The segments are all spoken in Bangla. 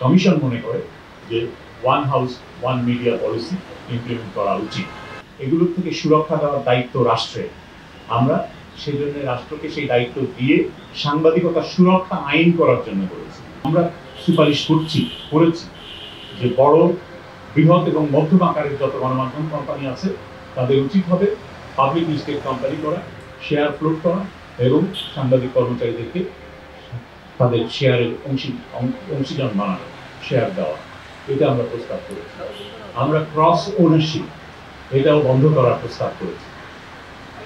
কমিশন মনে করে যে one house one media policy implement করা উচিত। এগুলোর থেকে সুরক্ষা দেওয়ার দায়িত্ব রাষ্ট্রের। আমরা সেজন্য রাষ্ট্রকে সেই দায়িত্ব দিয়ে সাংবাদিকতা সুরক্ষা আইন করার জন্য করেছি। আমরা সুপারিশ করেছি যে বড়, বৃহৎ এবং মধ্যম আকারের যত গণমাধ্যম কোম্পানি আছে তাদের উচিত হবে পাবলিক লিস্টেড কোম্পানি করা, শেয়ার ফ্লোট করা এবং সাংবাদিক কর্মচারীদেরকে তাদের শেয়ারের অংশীদার বানানো, শেয়ার দেওয়া। এটা আমরা প্রস্তাব করেছি। আমরা ক্রস ওনারশিপ এটাও বন্ধ করার প্রস্তাব করেছি।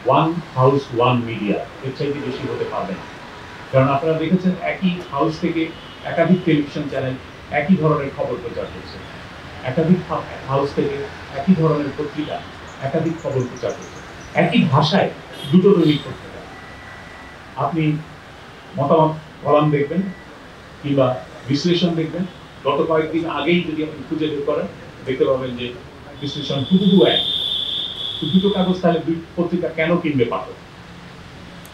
ওয়ান হাউস ওয়ান মিডিয়া এর চাইতে বেশি হতে পারবে না। কারণ আপনারা দেখেছেন একই হাউস থেকে একাধিক টেলিভিশন চ্যানেল একই ধরনের খবর প্রচার করছে, একাধিক হাউস থেকে একই ধরনের পত্রিকা একাধিক খবর প্রচার করছে, একই ভাষায় দুটো দৈনিক পত্রিকা। আপনি মতামত কলাম দেখবেন কিংবা বিশ্লেষণ দেখবেন, গত কয়েকদিন আগেই যদি আপনি খুঁজে বের করেন দেখতে পাবেন যে বিশ্লেষণ হুবহু এক। দুটো কাগজ তাহলে দুই পত্রিকা কেন কিনবে পাঠক?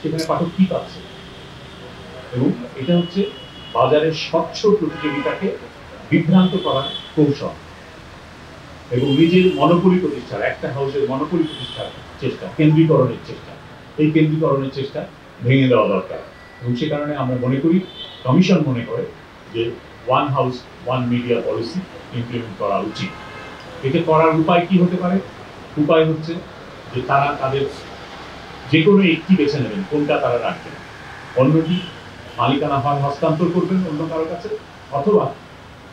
সেখানে পাঠক কি পাচ্ছে? এবং এটা হচ্ছে বাজারের স্বচ্ছ প্রতিযোগিতাকে বিভ্রান্ত করার কৌশল এবং নিজের মনোপলি প্রতিষ্ঠার, একটা হাউসের মনোপলি প্রতিষ্ঠার চেষ্টা, কেন্দ্রীকরণের চেষ্টা। এই কেন্দ্রীকরণের চেষ্টা ভেঙে দেওয়া দরকার এবং সে কারণে আমরা মনে করি, কমিশন মনে করে যে one house one media policy implement করা উচিত। এটা করার উপায় কি হতে পারে? উপায় হচ্ছে যে তারা তাদের যে কোনো একটি বেছে নেবেন, কোনটা তারা রাখবেন, অন্যটি মালিকানা হয় হস্তান্তর করবেন অন্য কারো কাছে, অথবা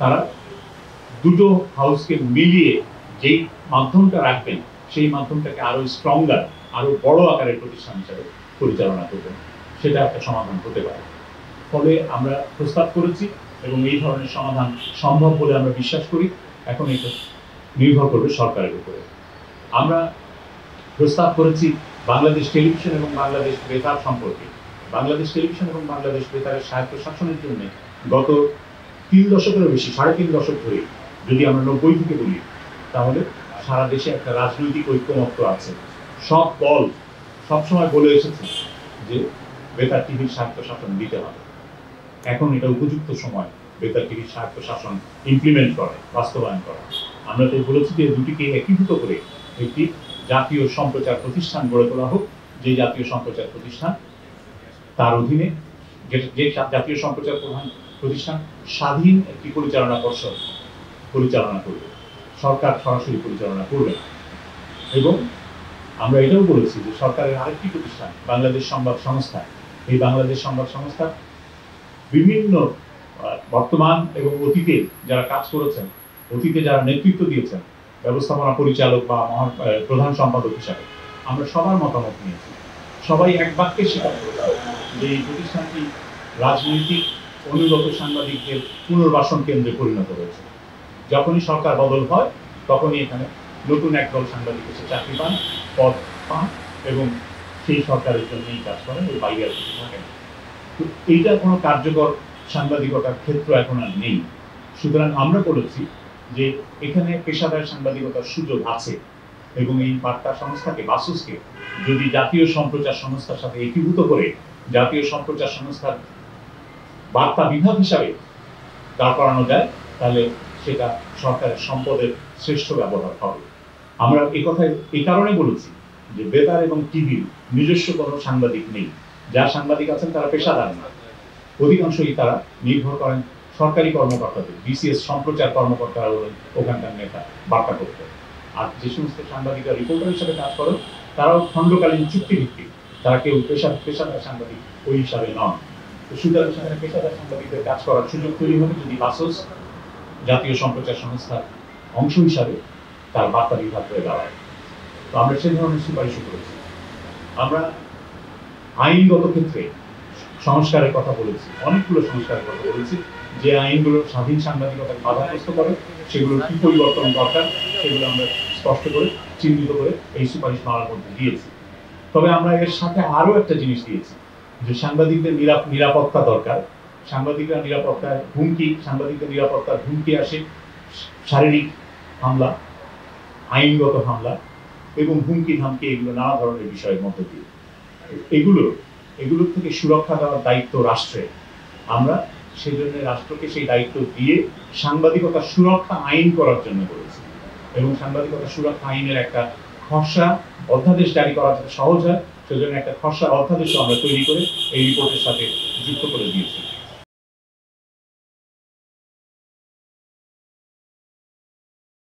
তারা দুটো হাউসকে মিলিয়ে যেই মাধ্যমটা রাখবেন সেই মাধ্যমটাকে আরো স্ট্রঙ্গার, আরো বড় আকারের প্রতিষ্ঠান হিসাবে পরিচালনা করবেন। সেটা একটা সমাধান হতে পারে। ফলে আমরা প্রস্তাব করেছি এবং এই ধরনের সমাধান সম্ভব বলে আমরা বিশ্বাস করি। এখন এটা নির্ভর করবে সরকারের উপরে। আমরা প্রস্তাব করেছি বাংলাদেশ টেলিভিশন এবং বাংলাদেশ বেতার সম্পর্কে। বাংলাদেশ টেলিভিশন এবং বাংলাদেশ বেতারের স্বায়ত্তশাসনের জন্য গত 3 দশকেরও বেশি, 3.5 দশক ধরে যদি আমরা 90 থেকে বলি, তাহলে সারা দেশে একটা রাজনৈতিক ঐক্যমত্য আছে। সব দল সবসময় বলে এসেছে যে বেতার টিভির স্বায়ত্তশাসন দিতে হবে। এখন এটা উপযুক্ত সময় বেতার টিভির স্বায়ত্তশাসন ইমপ্লিমেন্ট করা, বাস্তবায়ন করা। আমরা তো বলেছি যে দুটিকে একীভূত করে একটি জাতীয় সম্প্রচার প্রতিষ্ঠান গড়ে তোলা হোক, যে জাতীয় সম্প্রচার প্রতিষ্ঠান তার অধীনে যে জাতীয় সম্প্রচার প্রতিষ্ঠান স্বাধীন একটি পরিচালনা পর্ষদ পরিচালনা করবে, সরকার সরাসরি পরিচালনা করবে। এবং আমরা এটাও বলেছি যে সরকারের আরেকটি প্রতিষ্ঠান বাংলাদেশ সংবাদ সংস্থা, এই বাংলাদেশ সংবাদ সংস্থা বিভিন্ন বর্তমান এবং অতীতে যারা কাজ করেছেন, অতীতে যারা নেতৃত্ব দিয়েছেন ব্যবস্থাপনা পরিচালক বা প্রধান সম্পাদক হিসাবে, আমরা সবার মতামত নিয়েছি। সবাই এক বাক্যে স্বীকার করেছে যে এই প্রতিষ্ঠানটি রাজনৈতিক অনুগত সাংবাদিকদের পুনর্বাসন কেন্দ্রে পরিণত হয়েছে। যখনই সরকার বদল হয় তখনই এখানে নতুন একদল সাংবাদিক এসে চাকরি পান, পদ পান এবং সেই সরকারের জন্যই কাজ করেন, ওই বাইরে আর কিছু থাকে না। তো এইটা কোনো কার্যকর সাংবাদিকতার ক্ষেত্র এখন আর নেই। সুতরাং আমরা বলেছি যে এখানে পেশাদার সাংবাদিকতার সুযোগ আছে এবং এই বার্তা সংস্থাকে, বাসুসকে যদি জাতীয় সম্প্রচার সংস্থার সাথে একীভূত করে জাতীয় সম্প্রচার সংস্থার বার্তা বিভাগ হিসাবে দাঁড় করানো যায়, তাহলে সেটা সরকারের সম্পদের শ্রেষ্ঠ ব্যবহার হবে। আমরা এই কথায় এই কারণে বলেছি যে বেতার এবং টিভির নিজস্ব কোনো সাংবাদিক নেই। যারা সাংবাদিক আছেন তারা পেশাদার না, অধিকাংশই তারা নির্ভর করেন সরকারি কর্মকর্তাদের, বিসিএস সম্প্রচার কর্মকর্তারা হলেন ওখানকার নেতা, বার্তা করতে। আর যে সমস্ত সাংবাদিকরা রিপোর্টার হিসাবে কাজ করেন তারাও খণ্ডকালীন চুক্তিভিত্তিক, তারা কেউ পেশাদার সাংবাদিক ওই হিসাবে নন। তো সুতরাং সেখানে পেশাদার সাংবাদিকদের কাজ করার সুযোগ তৈরি হবে যদি বাসস জাতীয় সম্প্রচার সংস্থার অংশ হিসাবে তার বার্তা বিভাগ হয়ে দাঁড়ায়। তো আমরা সেই ধরনের সুপারিশ করেছি। আমরা আইনগত ক্ষেত্রে সংস্কারের কথা বলেছি, অনেকগুলো সংস্কারের কথা বলেছি, যে আইনগুলো স্বাধীন সাংবাদিকতাকে বাধাগ্রস্ত করে সেগুলোর কি পরিবর্তন দরকার সেগুলো আমরা স্পষ্ট করে চিহ্নিত করে এই সুপারিশ মালার মধ্যে দিয়েছি। তবে আমরা এর সাথে আরো একটা জিনিস দিয়েছি যে সাংবাদিকদের নিরাপত্তা দরকার। সাংবাদিকরা নিরাপত্তার হুমকি, সাংবাদিকদের নিরাপত্তার হুমকি আসে শারীরিক হামলা, আইনগত হামলা এবং হুমকি ধামকি, এগুলো নানা ধরনের বিষয়ের মধ্য দিয়ে। এগুলোর থেকে সুরক্ষা দেওয়ার দায়িত্ব রাষ্ট্রের। আমরা সেজন্য রাষ্ট্রকে সেই দায়িত্ব দিয়ে সাংবাদিকতা সুরক্ষা আইন করার জন্য করেছি এবং সাংবাদিকতা সুরক্ষা আইনের একটা খসড়া অধ্যাদেশ জারি করা যাতে সহজ হয় সেজন্য একটা খসড়া অধ্যাদেশ আমরা তৈরি করে এই রিপোর্টের সাথে যুক্ত করে দিয়েছি।